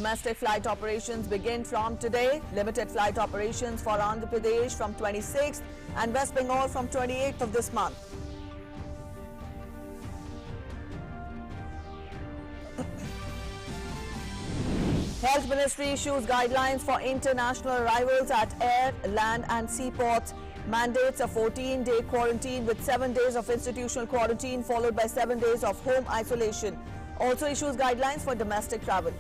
Domestic flight operations begin from today. Limited flight operations for Andhra Pradesh from 26th and West Bengal from 28th of this month. Health Ministry issues guidelines for international arrivals at air, land and seaports. Mandates a 14-day quarantine with 7 days of institutional quarantine followed by 7 days of home isolation. Also issues guidelines for domestic travel.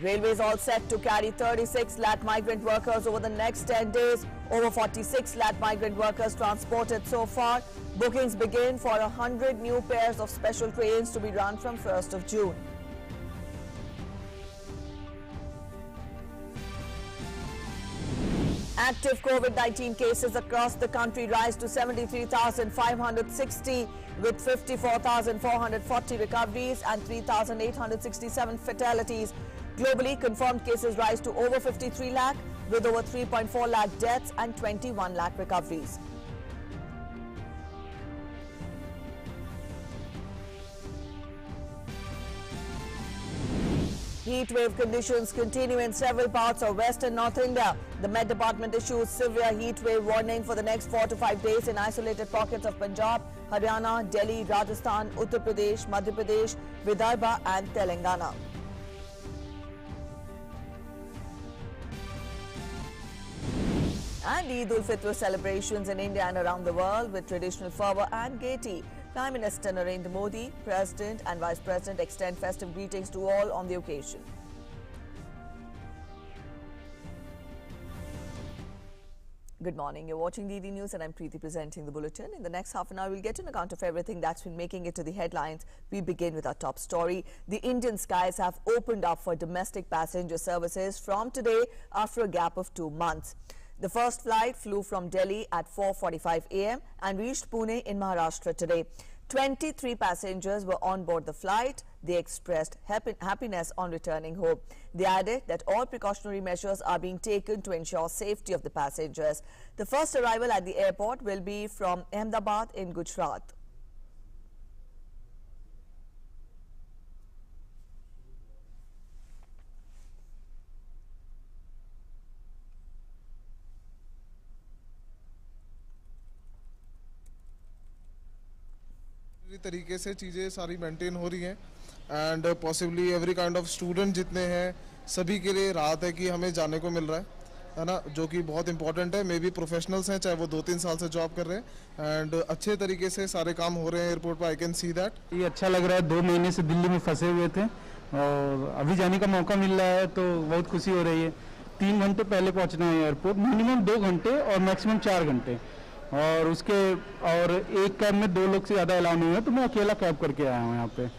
Railways all set to carry 36 lakh migrant workers over the next 10 days. Over 46 lakh migrant workers transported so far. Bookings begin for 100 new pairs of special trains to be run from 1st of June. Active COVID-19 cases across the country rise to 73,560 with 54,440 recoveries and 3,867 fatalities. Globally, confirmed cases rise to over 53 lakh with over 3.4 lakh deaths and 21 lakh recoveries. Heat wave conditions continue in several parts of West and North India. The Met Department issues severe heat wave warning for the next 4 to 5 days in isolated pockets of Punjab, Haryana, Delhi, Rajasthan, Uttar Pradesh, Madhya Pradesh, Vidarbha and Telangana. And Eid-ul-Fitr celebrations in India and around the world with traditional fervour and gaiety. Prime Minister Narendra Modi, President and Vice President extend festive greetings to all on the occasion. Good morning. You're watching DD News and I'm Preeti presenting the bulletin. In the next half an hour, we'll get an account of everything that's been making it to the headlines. We begin with our top story. The Indian skies have opened up for domestic passenger services from today after a gap of 2 months. The first flight flew from Delhi at 4:45 a.m. and reached Pune in Maharashtra today. 23 passengers were on board the flight. They expressed happiness on returning home. They added that all precautionary measures are being taken to ensure safety of the passengers. The first arrival at the airport will be from Ahmedabad in Gujarat. तरीके से चीज़ें सारी maintain हो रही हैं and possibly every kind of student जितने हैं सभी के लिए राहत है कि हमें जाने को मिल रहा है ना, जो कि बहुत इंपॉर्टेंट है। मे बी प्रोफेशनल्स हैं, चाहे वो 2-3 साल से जॉब कर रहे हैं एंड अच्छे तरीके से सारे काम हो रहे हैं एयरपोर्ट पर। I can see that. ये अच्छा लग रहा है। 2 महीने से दिल्ली में फंसे हुए थे और अभी जाने का मौका मिल रहा है तो बहुत खुशी हो रही है। 3 घंटे पहले पहुँचना है एयरपोर्ट, मिनिमम 2 घंटे और मैक्सिमम 4 घंटे, और एक कैब में 2 लोग से ज़्यादा अलाउ नहीं है, तो मैं अकेला कैब करके आया हूँ यहाँ पे।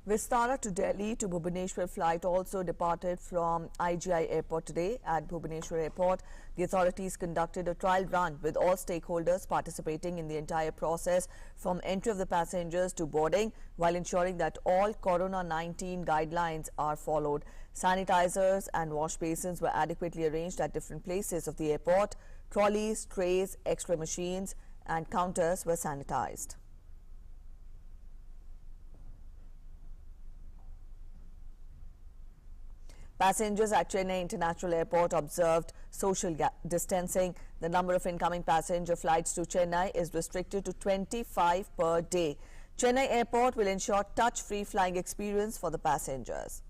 Vistara to Delhi to Bhubaneswar flight also departed from IGI airport today. At Bhubaneswar airport, the authorities conducted a trial run with all stakeholders participating in the entire process from entry of the passengers to boarding, while ensuring that all Corona-19 guidelines are followed. Sanitizers and wash basins were adequately arranged at different places of the airport. Trolleys, trays, X-ray machines and counters were sanitized. Passengers at Chennai International Airport observed social distancing. The number of incoming passenger flights to Chennai is restricted to 25 per day. Chennai Airport will ensure touch-free flying experience for the passengers.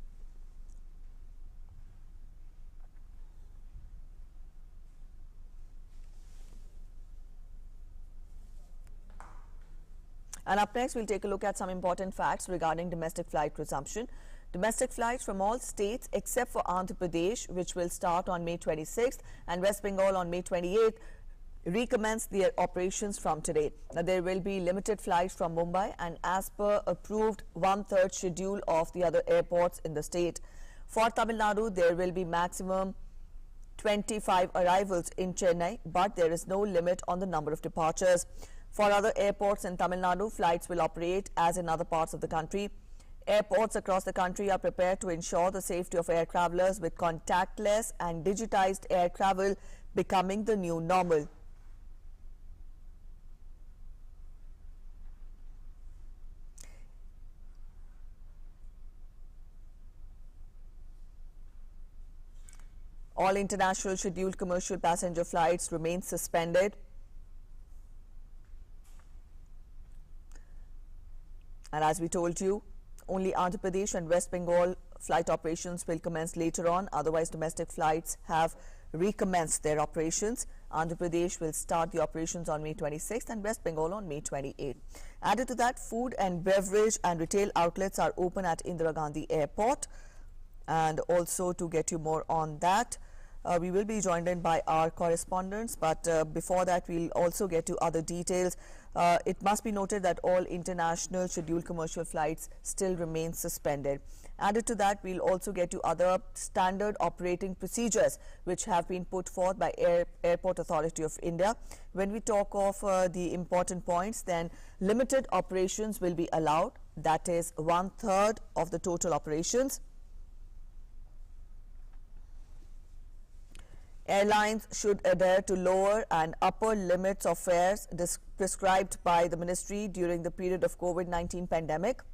And up next, we'll take a look at some important facts regarding domestic flight resumption. Domestic flights from all states except for Andhra Pradesh, which will start on May 26th, and West Bengal on May 28th, recommence their operations from today. Now, there will be limited flights from Mumbai and as per approved 1/3 schedule of the other airports in the state. For Tamil Nadu, there will be maximum 25 arrivals in Chennai, but there is no limit on the number of departures. For other airports in Tamil Nadu, flights will operate as in other parts of the country. Airports across the country are prepared to ensure the safety of air travelers, with contactless and digitized air travel becoming the new normal. All international scheduled commercial passenger flights remain suspended. And as we told you, only Andhra Pradesh and West Bengal flight operations will commence later on. Otherwise, domestic flights have recommenced their operations. Andhra Pradesh will start the operations on May 26th and West Bengal on May 28th. Added to that, food and beverage and retail outlets are open at Indira Gandhi Airport. And also, to get you more on that, we will be joined in by our correspondents, but before that we'll also get to other details. It must be noted that all international scheduled commercial flights still remain suspended. Added to that, we'll also get to other standard operating procedures which have been put forth by Airport Authority of India. When we talk of the important points, then limited operations will be allowed, that is 1/3 of the total operations. Airlines should adhere to lower and upper limits of fares prescribed by the ministry during the period of COVID-19 pandemic.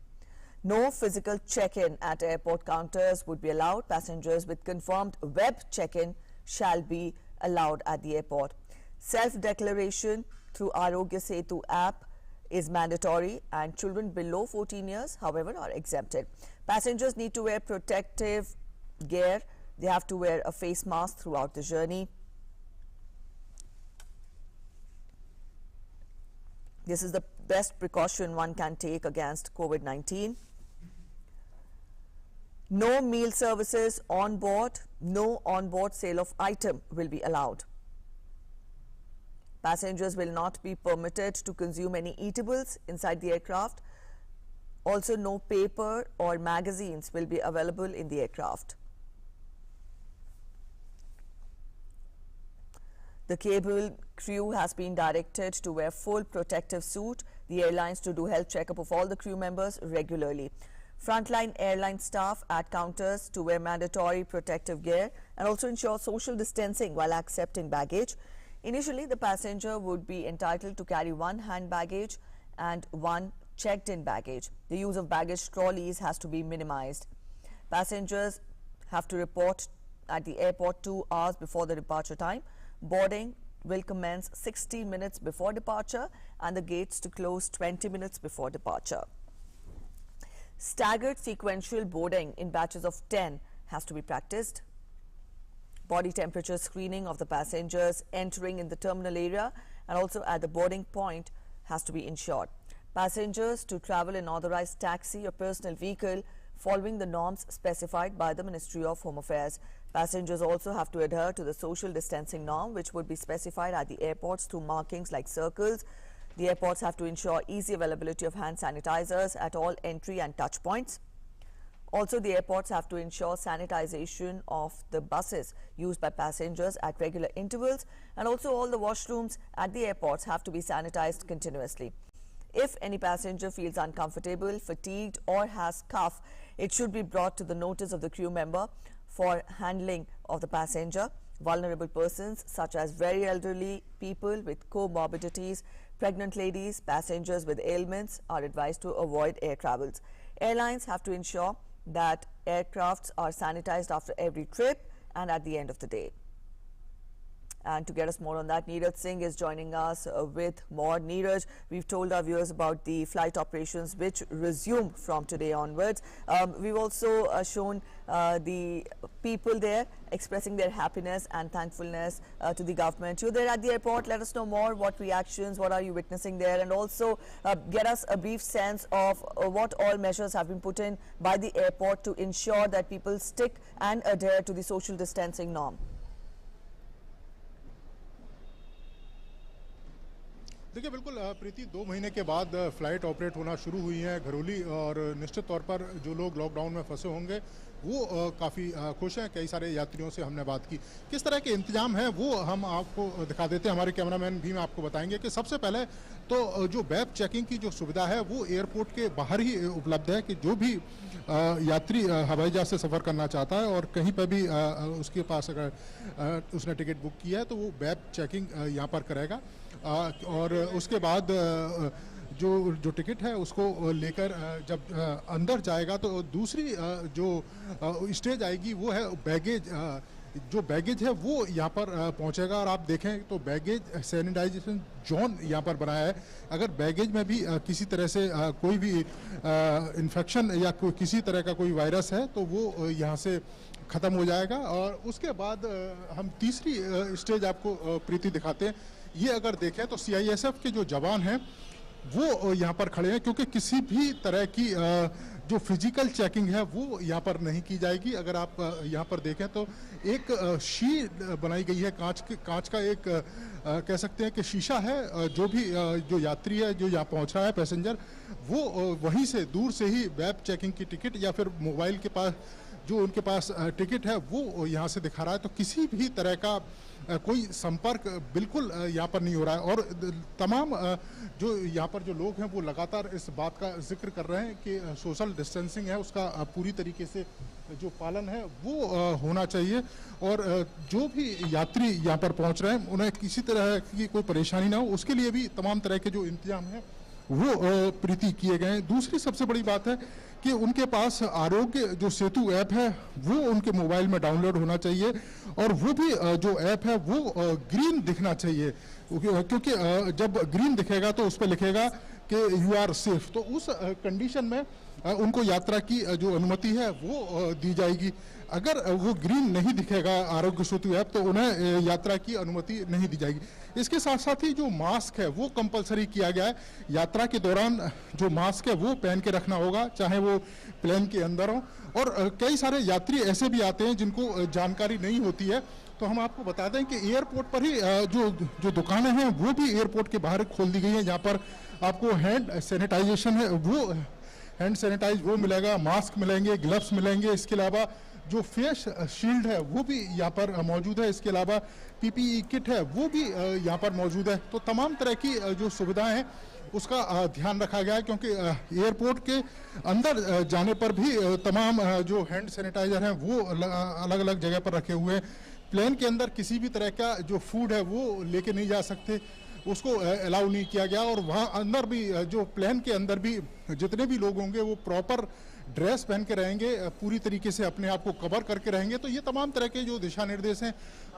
No physical check-in at airport counters would be allowed. Passengers with confirmed web check-in shall be allowed at the airport. Self-declaration through Arogya Setu app is mandatory, and children below 14 years, however, are exempted. Passengers need to wear protective gear. They have to wear a face mask throughout the journey. This is the best precaution one can take against COVID-19. No meal services on board. No on-board sale of item will be allowed. Passengers will not be permitted to consume any eatables inside the aircraft. Also, no paper or magazines will be available in the aircraft. The cabin crew has been directed to wear full protective suit. The airlines to do health checkup of all the crew members regularly. Frontline airline staff at counters to wear mandatory protective gear and also ensure social distancing while accepting baggage. Initially, the passenger would be entitled to carry one hand baggage and one checked-in baggage. The use of baggage trolleys has to be minimized. Passengers have to report at the airport 2 hours before the departure time. Boarding will commence 60 minutes before departure and the gates to close 20 minutes before departure. Staggered sequential boarding in batches of 10 has to be practiced. Body temperature screening of the passengers entering in the terminal area and also at the boarding point has to be ensured. Passengers to travel in authorized taxi or personal vehicle following the norms specified by the Ministry of Home Affairs. Passengers also have to adhere to the social distancing norm, which would be specified at the airports through markings like circles. The airports have to ensure easy availability of hand sanitizers at all entry and touch points. Also, the airports have to ensure sanitization of the buses used by passengers at regular intervals, and also all the washrooms at the airports have to be sanitized continuously. If any passenger feels uncomfortable, fatigued or has cough, it should be brought to the notice of the crew member for handling of the passenger. Vulnerable persons such as very elderly people with comorbidities, pregnant ladies, passengers with ailments are advised to avoid air travels. Airlines have to ensure that aircrafts are sanitized after every trip and at the end of the day. And to get us more on that, Neeraj Singh is joining us with more. Neeraj, we've told our viewers about the flight operations which resume from today onwards. We've also shown the people there expressing their happiness and thankfulness to the government. You're there at the airport. Let us know more. What reactions, what are you witnessing there? And also get us a brief sense of what all measures have been put in by the airport to ensure that people stick and adhere to the social distancing norm. देखिए बिल्कुल प्रीति, 2 महीने के बाद flight operate होना शुरू हुई है घरोली, और निश्चित तौर पर जो लोग लॉकडाउन में फंसे होंगे वो काफ़ी खुश हैं। कई सारे यात्रियों से हमने बात की। किस तरह के इंतजाम हैं वो हम आपको दिखा देते हैं। हमारे कैमरामैन भी आपको बताएंगे कि सबसे पहले तो जो वेब चेकिंग की जो सुविधा है वो एयरपोर्ट के बाहर ही उपलब्ध है, कि जो भी यात्री हवाई जहाज से सफ़र करना चाहता है और कहीं पर भी उसके पास अगर उसने टिकट बुक किया है तो वो वेब चेकिंग यहाँ पर करेगा, और उसके बाद जो टिकट है उसको लेकर जब अंदर जाएगा तो दूसरी जो स्टेज आएगी वो है बैगेज जो बैगेज है वो यहाँ पर पहुँचेगा। और आप देखें तो बैगेज सैनिटाइजेशन जोन यहाँ पर बनाया है। अगर बैगेज में भी किसी तरह से कोई भी इन्फेक्शन या किसी तरह का कोई वायरस है तो वो यहाँ से ख़त्म हो जाएगा। और उसके बाद हम तीसरी स्टेज आपको प्रीति दिखाते हैं। ये अगर देखें तो CISF के जो जवान हैं वो यहाँ पर खड़े हैं, क्योंकि किसी भी तरह की जो फिजिकल चेकिंग है वो यहाँ पर नहीं की जाएगी। अगर आप यहाँ पर देखें तो एक शीट बनाई गई है, कांच का एक कह सकते हैं कि शीशा है। जो भी जो यात्री है जो यहाँ पहुँच रहा है पैसेंजर, वो वहीं से दूर से ही वेब चेकिंग की टिकट या फिर मोबाइल के पास जो उनके पास टिकट है वो यहाँ से दिखा रहा है। तो किसी भी तरह का कोई संपर्क बिल्कुल यहाँ पर नहीं हो रहा है। और तमाम जो यहाँ पर जो लोग हैं वो लगातार इस बात का जिक्र कर रहे हैं कि सोशल डिस्टेंसिंग है उसका पूरी तरीके से जो पालन है वो होना चाहिए। और जो भी यात्री यहाँ पर पहुँच रहे हैं उन्हें किसी तरह की कोई परेशानी ना हो, उसके लिए भी तमाम तरह के जो इंतजाम हैं वो प्रीति किए गए हैं। दूसरी सबसे बड़ी बात है कि उनके पास आरोग्य जो सेतु ऐप है वो उनके मोबाइल में डाउनलोड होना चाहिए। और वो भी जो ऐप है वो ग्रीन दिखना चाहिए, क्योंकि जब ग्रीन दिखेगा तो उस पर लिखेगा कि यू आर सेफ। तो उस कंडीशन में उनको यात्रा की जो अनुमति है वो दी जाएगी। अगर वो ग्रीन नहीं दिखेगा आरोग्य सेतु ऐप तो उन्हें यात्रा की अनुमति नहीं दी जाएगी। इसके साथ साथ ही जो मास्क है वो कंपलसरी किया गया है। यात्रा के दौरान जो मास्क है वो पहन के रखना होगा, चाहे वो प्लेन के अंदर हो। और कई सारे यात्री ऐसे भी आते हैं जिनको जानकारी नहीं होती है, तो हम आपको बता दें कि एयरपोर्ट पर ही जो दुकानें हैं वो भी एयरपोर्ट के बाहर खोल दी गई हैं, जहाँ पर आपको हैंड सैनिटाइजेशन है वो हैंड सैनिटाइज वो मिलेगा, मास्क मिलेंगे, ग्लव्स मिलेंगे। इसके अलावा जो फेस शील्ड है वो भी यहाँ पर मौजूद है। इसके अलावा PPE किट है वो भी यहाँ पर मौजूद है। तो तमाम तरह की जो सुविधाएं हैं उसका ध्यान रखा गया है, क्योंकि एयरपोर्ट के अंदर जाने पर भी तमाम जो हैंड सैनिटाइजर हैं वो अलग अलग जगह पर रखे हुए हैं। प्लेन के अंदर किसी भी तरह का जो फूड है वो लेके नहीं जा सकते, उसको अलाउ नहीं किया गया। और वहाँ अंदर भी जो प्लेन के अंदर भी जितने भी लोग होंगे वो प्रॉपर ड्रेस पहन के रहेंगे, पूरी तरीके से अपने आप को कवर करके रहेंगे। तो ये तमाम तरह के जो दिशा निर्देश हैं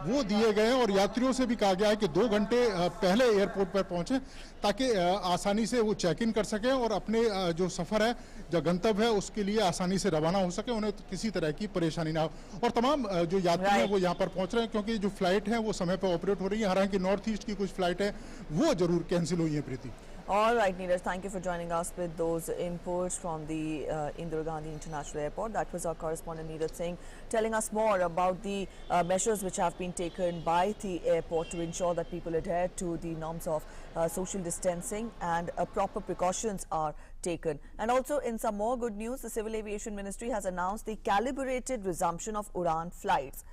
वो दिए गए हैं। और यात्रियों से भी कहा गया है कि 2 घंटे पहले एयरपोर्ट पर पहुंचे ताकि आसानी से वो चेक इन कर सकें और अपने जो सफ़र है जो गंतव्य है उसके लिए आसानी से रवाना हो सके, उन्हें किसी तरह की परेशानी ना हो। और तमाम जो यात्री हैं वो यहाँ पर पहुँच रहे हैं, क्योंकि जो फ्लाइट है वो समय पर ऑपरेट हो रही है। हालांकि नॉर्थ ईस्ट की कुछ फ्लाइट है वो जरूर कैंसिल हुई है। प्रीति, All right, Neeraj, thank you for joining us with those inputs from the Indira Gandhi International Airport. That was our correspondent Neeraj Singh telling us more about the measures which have been taken by the airport to ensure that people adhere to the norms of social distancing and proper precautions are taken. And also in some more good news, the Civil Aviation Ministry has announced the calibrated resumption of Udan flights.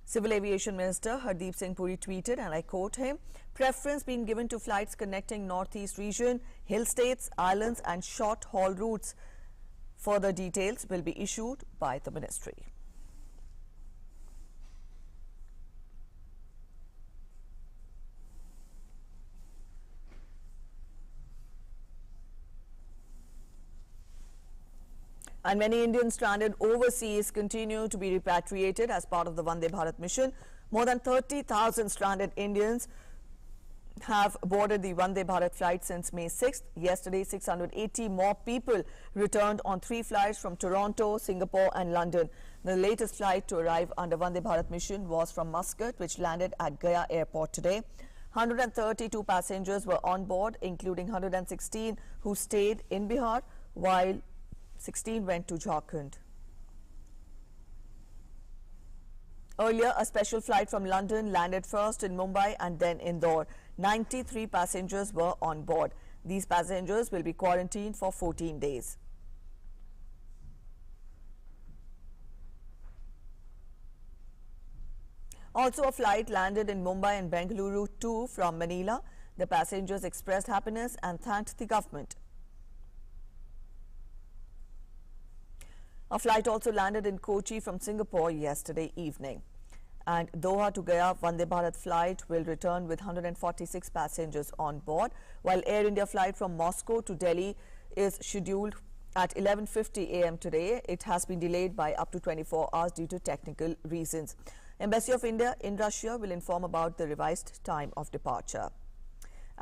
Civil Aviation Minister Hardeep Singh Puri tweeted, and I quote him, "Preference being given to flights connecting Northeast region, hill states, islands and short-haul routes." Further details will be issued by the ministry. And many Indians stranded overseas continue to be repatriated as part of the Vande Bharat mission. More than 30,000 stranded Indians have boarded the Vande Bharat flight since May 6th. Yesterday, 680 more people returned on 3 flights from Toronto, Singapore and London. The latest flight to arrive under Vande Bharat mission was from Muscat, which landed at Gaya Airport today. 132 passengers were on board, including 116 who stayed in Bihar, while 16 went to Jharkhand. Earlier, a special flight from London landed first in Mumbai and then Indore. 93 passengers were on board. These passengers will be quarantined for 14 days. Also, a flight landed in Mumbai and Bengaluru too from Manila. The passengers expressed happiness and thanked the government. A flight also landed in Kochi from Singapore yesterday evening. And Doha to Gaya Vande Bharat flight will return with 146 passengers on board, while Air India flight from Moscow to Delhi is scheduled at 11:50 a.m. today. It has been delayed by up to 24 hours due to technical reasons. Embassy of India in Russia will inform about the revised time of departure.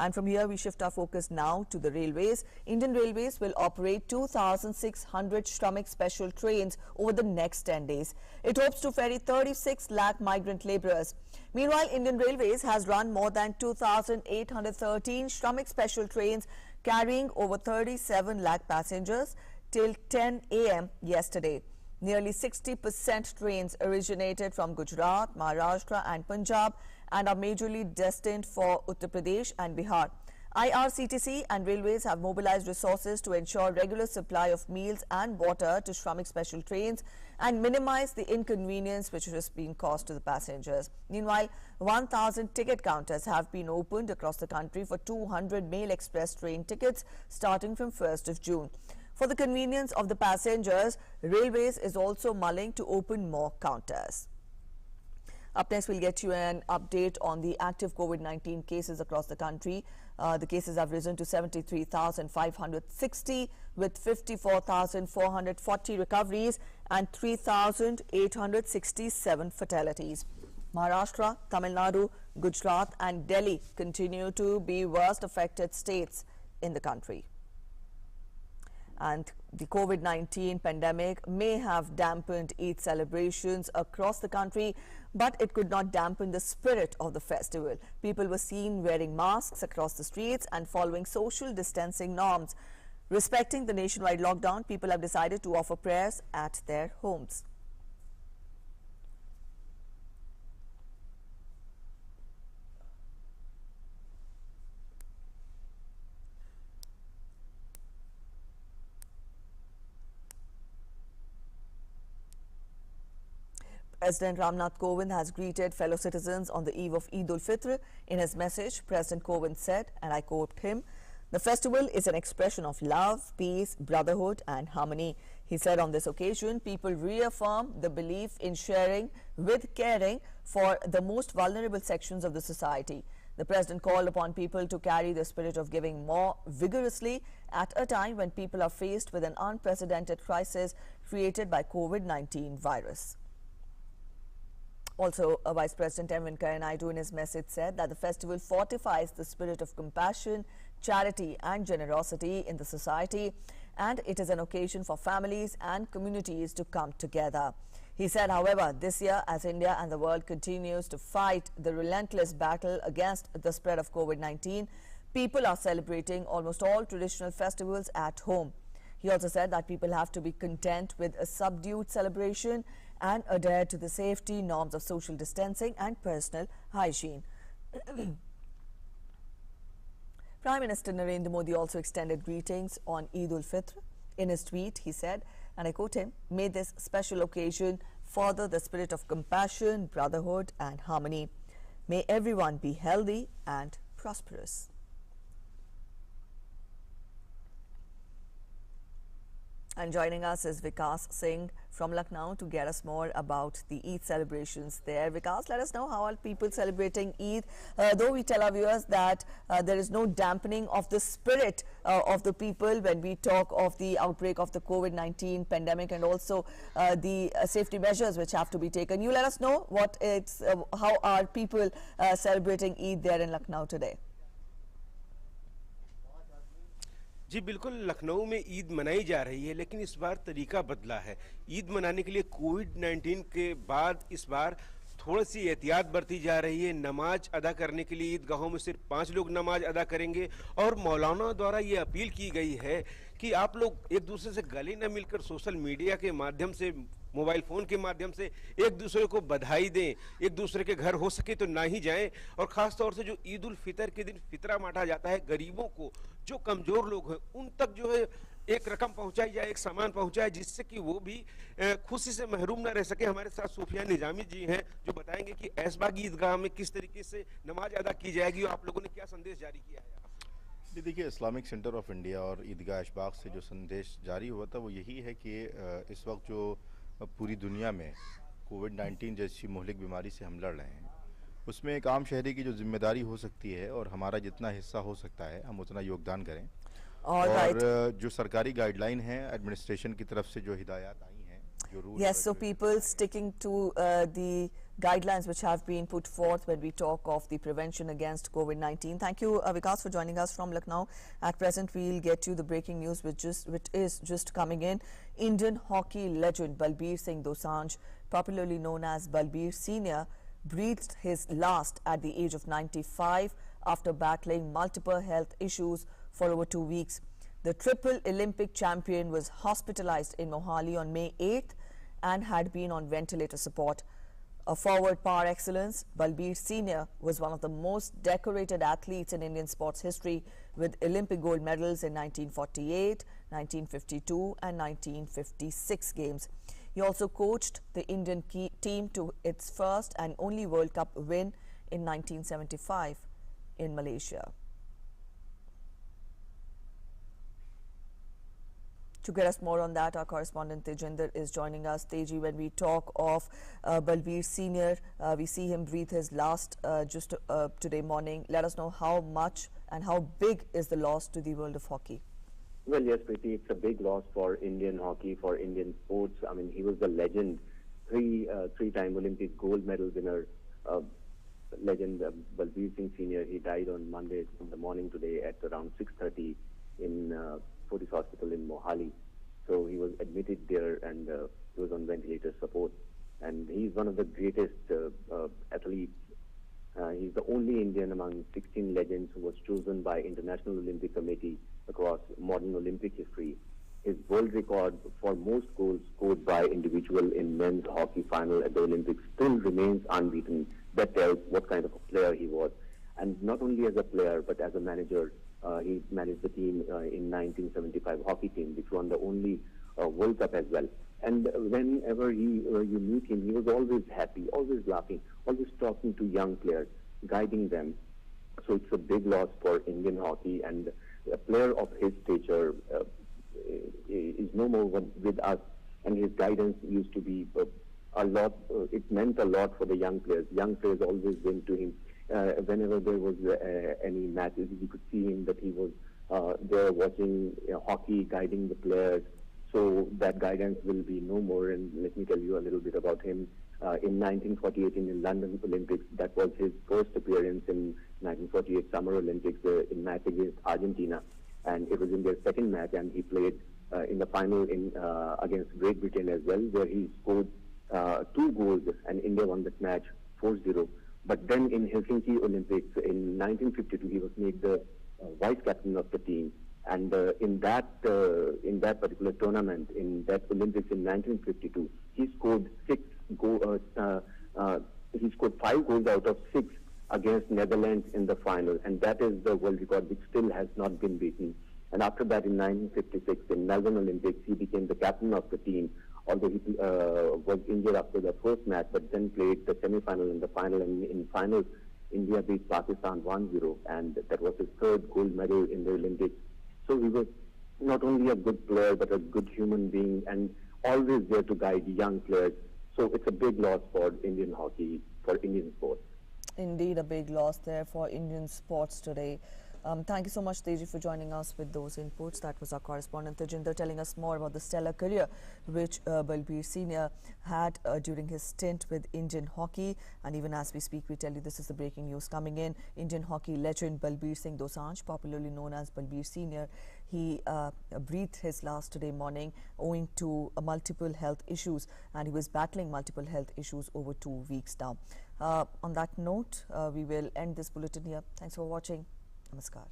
And from here, we shift our focus now to the railways. Indian Railways will operate 2,600 Shramik special trains over the next 10 days. It hopes to ferry 36 lakh migrant laborers. Meanwhile, Indian Railways has run more than 2,813 Shramik special trains carrying over 37 lakh passengers till 10 a.m. yesterday. Nearly 60% trains originated from Gujarat, Maharashtra and Punjab and are majorly destined for Uttar Pradesh and Bihar. IRCTC and railways have mobilized resources to ensure regular supply of meals and water to Shramik special trains and minimize the inconvenience which has been caused to the passengers. Meanwhile, 1,000 ticket counters have been opened across the country for 200 Mail Express train tickets starting from 1st of June. For the convenience of the passengers, Railways is also mulling to open more counters. Up next, we'll get you an update on the active COVID-19 cases across the country. The cases have risen to 73,560 with 54,440 recoveries and 3,867 fatalities. Maharashtra, Tamil Nadu, Gujarat and Delhi continue to be worst affected states in the country. And the COVID-19 pandemic may have dampened Eid celebrations across the country, but it could not dampen the spirit of the festival. People were seen wearing masks across the streets and following social distancing norms. Respecting the nationwide lockdown, people have decided to offer prayers at their homes. President Ramnath Kovind has greeted fellow citizens on the eve of Eid ul-Fitr. In his message, President Kovind said, and I quote him, "The festival is an expression of love, peace, brotherhood and harmony." He said on this occasion, people reaffirm the belief in sharing with caring for the most vulnerable sections of the society. The President called upon people to carry the spirit of giving more vigorously at a time when people are faced with an unprecedented crisis created by COVID-19 virus. Also, Vice President M. Venkaiah Naidu in his message said that the festival fortifies the spirit of compassion, charity and generosity in the society, and it is an occasion for families and communities to come together. He said, however, this year as India and the world continues to fight the relentless battle against the spread of COVID-19, people are celebrating almost all traditional festivals at home. He also said that people have to be content with a subdued celebration and adhere to the safety norms of social distancing and personal hygiene. Prime Minister Narendra Modi also extended greetings on Eid ul-Fitr. In his tweet, he said, and I quote him, "May this special occasion further the spirit of compassion, brotherhood and harmony. May everyone be healthy and prosperous." And joining us is Vikas Singh from Lucknow to get us more about the Eid celebrations there. Vikas, let us know how are people celebrating Eid, though we tell our viewers that there is no dampening of the spirit of the people when we talk of the outbreak of the COVID-19 pandemic and also the safety measures which have to be taken. You let us know what it's, how are people celebrating Eid there in Lucknow today? जी बिल्कुल, लखनऊ में ईद मनाई जा रही है, लेकिन इस बार तरीका बदला है। ईद मनाने के लिए कोविड-19 के बाद इस बार थोड़ी सी एहतियात बरती जा रही है। नमाज अदा करने के लिए ईदगाहों में सिर्फ 5 लोग नमाज अदा करेंगे और मौलाना द्वारा ये अपील की गई है कि आप लोग एक दूसरे से गले न मिलकर सोशल मीडिया के माध्यम से, मोबाइल फ़ोन के माध्यम से एक दूसरे को बधाई दें, एक दूसरे के घर हो सके तो ना ही जाएं। और ख़ास तौर से जो ईद उल फितर के दिन फितरा बांटा जाता है, गरीबों को, जो कमज़ोर लोग हैं उन तक जो है एक रकम पहुंचाई जाए, एक सामान पहुंचाए, जिससे कि वो भी खुशी से महरूम ना रह सके। हमारे साथ सूफिया निजामी जी हैं जो बताएंगे कि ऐशबाग ईदगाह में किस तरीके से नमाज अदा की जाएगी और आप लोगों ने क्या संदेश जारी किया है। जी देखिए, इस्लामिक सेंटर ऑफ इंडिया और ईदगाह ऐशबाग से जो संदेश जारी हुआ था वो यही है कि इस वक्त जो पूरी दुनिया में कोविड-19 जैसी मुहलिक बीमारी से हम लड़ रहे हैं, उसमें एक आम शहरी की जो जिम्मेदारी हो सकती है और हमारा जितना हिस्सा हो सकता है हम उतना योगदान करें। All और right. जो सरकारी गाइडलाइन है एडमिनिस्ट्रेशन की तरफ से जो हिदायत आई हैं, जो rule Yes, so people sticking to the guidelines which have been put forth when we talk of the prevention against COVID-19. Thank you, Vikas, for joining us from Lucknow. At present, we'll get you the breaking news which is just coming in. Indian hockey legend Balbir Singh Dosanjh, popularly known as Balbir Senior, breathed his last at the age of 95 after battling multiple health issues for over 2 weeks. The triple Olympic champion was hospitalized in Mohali on May 8th and had been on ventilator support. A forward par excellence, Balbir Senior was one of the most decorated athletes in Indian sports history, with Olympic gold medals in 1948, 1952 and 1956 games. He also coached the Indian team to its first and only World Cup win in 1975 in Malaysia. To get us more on that, our correspondent Tejinder is joining us. Teji, when we talk of Balbir Senior, we see him breathe his last just today morning. Let us know how much and how big is the loss to the world of hockey. Well, yes, Preeti, it's a big loss for Indian hockey, for Indian sports. I mean, he was the legend, three-time Olympic gold medal winner, legend Balbir Singh Senior. He died on Monday in the morning today at around 6:30 in Fortis Hospital in Mohali. So he was admitted there and he was on ventilator support. And he's one of the greatest athletes. He's the only Indian among 16 legends who was chosen by International Olympic Committee across modern Olympic history. His world record for most goals scored by individual in men's hockey final at the Olympics still remains unbeaten. That tells what kind of a player he was. And not only as a player, but as a manager. He managed the team in 1975 hockey team, which won the only World Cup as well. And whenever you meet him, he was always happy, always laughing, always talking to young players, guiding them. So it's a big loss for Indian hockey, and a player of his stature is no more with us, and his guidance used to be a lot. It meant a lot for the young players. Young players always went to him. Whenever there was any matches, you could see him that he was there watching hockey, guiding the players. So that guidance will be no more. And let me tell you a little bit about him. In 1948 in the London Olympics, that was his first appearance in 1948 Summer Olympics in match against Argentina. And it was in their second match, and he played in the final against Great Britain as well, where he scored 2 goals, and India won that match 4-0. But then in Helsinki Olympics in 1952, he was made the vice captain of the team. And in that particular tournament, in that Olympics in 1952, he scored 5 goals out of 6 against Netherlands in the final. And that is the world record, which still has not been beaten. And after that, in 1956, in Melbourne Olympics, he became the captain of the team, although he was injured after the first match, but then played the semi-final and the final. And in final, India beat Pakistan 1-0, and that was his 3rd gold medal in the Olympics. So he was not only a good player, but a good human being, and always there to guide young players. So it's a big loss for Indian hockey, for Indian sports. Indeed, a big loss there for Indian sports today. Thank you so much, Teji, for joining us with those inputs. That was our correspondent Tejinder telling us more about the stellar career which Balbir Senior had during his stint with Indian hockey. And even as we speak, we tell you this is the breaking news coming in. Indian hockey legend Balbir Singh Dosanjh, popularly known as Balbir Senior, he breathed his last today morning owing to multiple health issues, and he was battling multiple health issues over 2 weeks now. On that note, we will end this bulletin here. Thanks for watching. Namaskar.